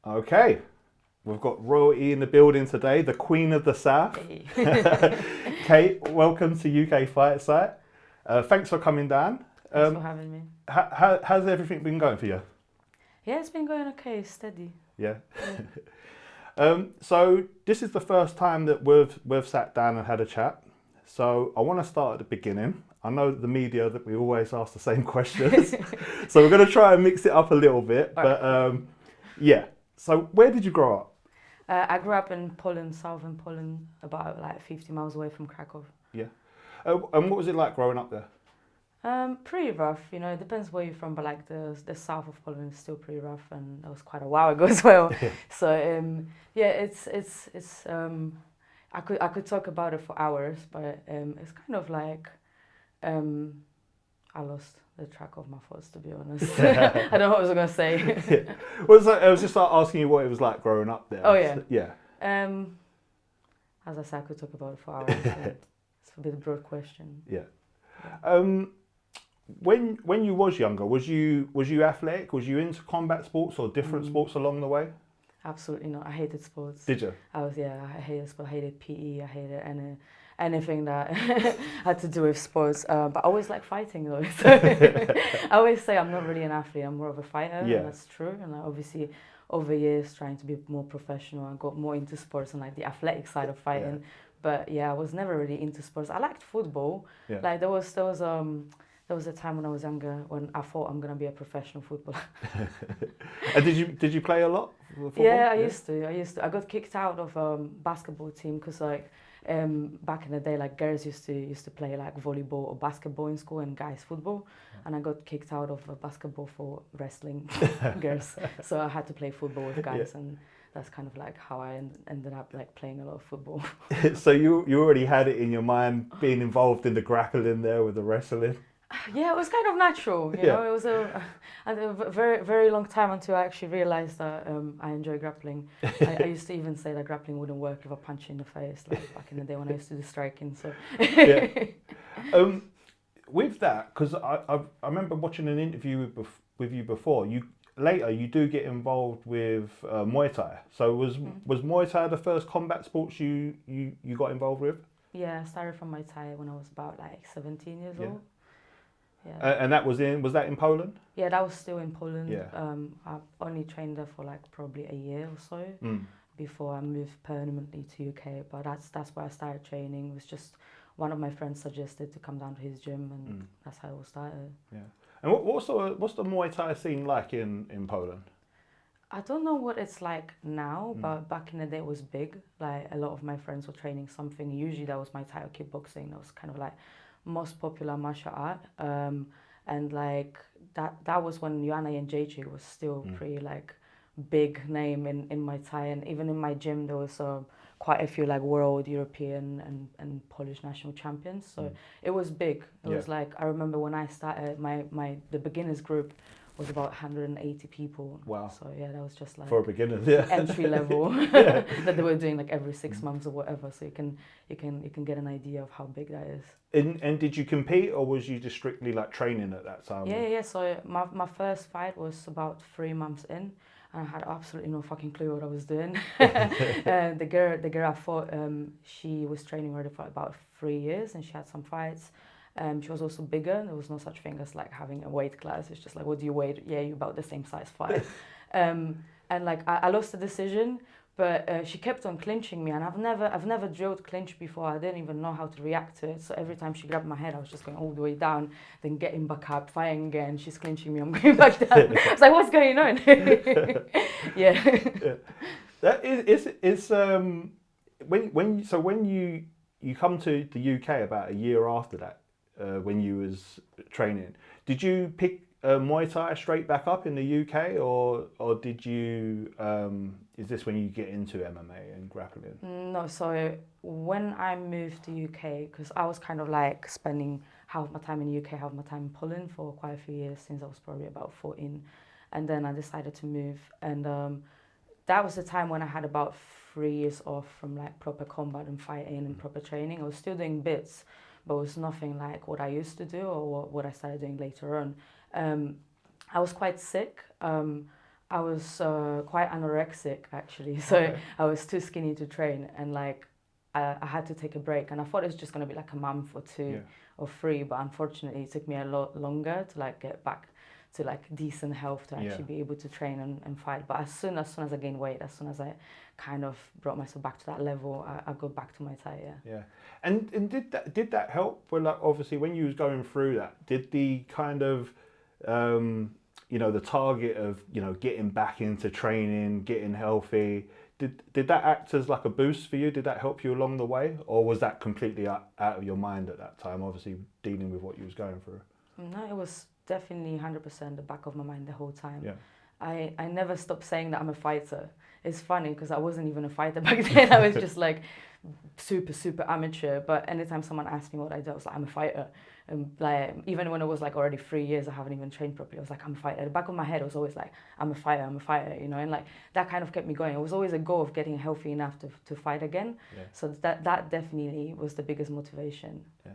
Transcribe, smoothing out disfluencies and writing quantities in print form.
Okay, we've got royalty in the building today, the Queen of the South. Hey. Kate, welcome to UK Fight Site. Thanks for coming down. Thanks for having me. How's everything been going for you? Yeah, it's been going okay, steady. Yeah. Yeah. So this is the first time that we've sat down and had a chat. So I want to start at the beginning. I know the media that we always ask the same questions, so we're going to try and mix it up a little bit. But yeah. So where did you grow up? I grew up in Poland, southern Poland, about like 50 miles away from Krakow. Yeah. And what was it like growing up there? Pretty rough, you know. It depends where you're from, but like the south of Poland is still pretty rough, and that was quite a while ago as well. So yeah, it's I could talk about it for hours, but it's kind of like I lost the track of my thoughts, to be honest. I don't know what I was gonna say. Yeah. Well, I was just like asking you what it was like growing up there. Oh yeah. So, yeah. As I said, I could talk about it for hours. So it's a bit of a broad question. Yeah. Yeah. When you was younger, was you athletic? Was you into combat sports or different sports along the way? Absolutely not. I hated sports. Did you? I hated sport. I hated PE. I hated anything that had to do with sports. But I always like fighting though. So I always say I'm not really an athlete. I'm more of a fighter. Yeah. And that's true. And I obviously over years trying to be more professional, I got more into sports and like the athletic side of fighting. Yeah. But yeah, I was never really into sports. I liked football. Yeah. Like there was a time when I was younger when I thought I'm gonna be a professional footballer. And did you play a lot? Football? Yeah, I used to. I got kicked out of basketball team because like back in the day, like girls used to play like volleyball or basketball in school and guys football, and I got kicked out of basketball for wrestling girls. So I had to play football with guys, Yeah. and that's kind of like how I ended up like playing a lot of football. So you already had it in your mind being involved in the grappling there with the wrestling? Yeah, it was kind of natural, you know. It was a very, very long time until I actually realized that I enjoy grappling. I used to even say that grappling wouldn't work if I punch you in the face, like back in the day when I used to do striking. So Yeah. With that, because I remember watching an interview with you before. You do get involved with Muay Thai. So was Muay Thai the first combat sports you got involved with? yeah, I started from Muay Thai when I was about like 17 years old. Yeah. And that was in Poland? Yeah, that was still in Poland. Yeah. I only trained there for like probably a year or so before I moved permanently to UK. But that's where I started training. It was just one of my friends suggested to come down to his gym, and that's how it all started. Yeah. And what's the Muay Thai scene like in Poland? I don't know what it's like now, but back in the day it was big. Like a lot of my friends were training something. Usually that was Muay Thai or kickboxing. That was kind of like most popular martial art, and like that was when Joanna and JJ was still pretty like big name in Muay Thai, and even in my gym there was quite a few like world, European and Polish national champions, so it was big. It was like, I remember when I started the beginners group was about 180 people. Wow. So yeah, that was just like for a beginner, yeah. entry level that they were doing like every 6 months or whatever. So you can get an idea of how big that is. And did you compete, or was you just strictly like training at that time? Yeah. So my first fight was about 3 months in, and I had absolutely no fucking clue what I was doing. The girl I fought, she was training already for about 3 years, and she had some fights. She was also bigger. There was no such thing as like having a weight class. It's just like, what do you weigh? Yeah, you're about the same size fight. And like I lost the decision, but she kept on clinching me, and I've never drilled clinch before. I didn't even know how to react to it. So every time she grabbed my head, I was just going all the way down, then getting back up, fighting again. She's clinching me, I'm going back down. It's like, what's going on? Yeah. That is when you come to the UK about a year after that. When you was training, did you pick Muay Thai straight back up in the UK, or did you? Is this when you get into MMA and grappling? No, so when I moved to UK, because I was kind of like spending half my time in the UK, half my time in Poland for quite a few years since I was probably about 14, and then I decided to move, and that was the time when I had about 3 years off from like proper combat and fighting and proper training. I was still doing bits, but it was nothing like what I used to do or what I started doing later on. I was quite sick. I was quite anorexic actually, so Okay. I was too skinny to train, and like I had to take a break, and I thought it was just gonna be like a month or two Yeah. or three, but unfortunately it took me a lot longer to like get back to like decent health to Yeah. actually be able to train and fight. But as soon as I gained weight, as soon as I kind of brought myself back to that level, I go back to Muay Thai. Yeah. Yeah. And did that help? Well, like obviously when you was going through that, did the kind of the target of getting back into training, getting healthy, did that act as like a boost for you? Did that help you along the way, or was that completely out of your mind at that time? Obviously dealing with what you was going through. No, it was definitely 100% the back of my mind the whole time. Yeah. I never stopped saying that I'm a fighter. It's funny because I wasn't even a fighter back then. I was just like super amateur. But anytime someone asked me what I do, I was like, I'm a fighter. And like even when it was like already 3 years, I haven't even trained properly. I was like, I'm a fighter. At the back of my head, it was always like, I'm a fighter, And like that kind of kept me going. It was always a goal of getting healthy enough to fight again. Yeah. So that definitely was the biggest motivation. Yeah.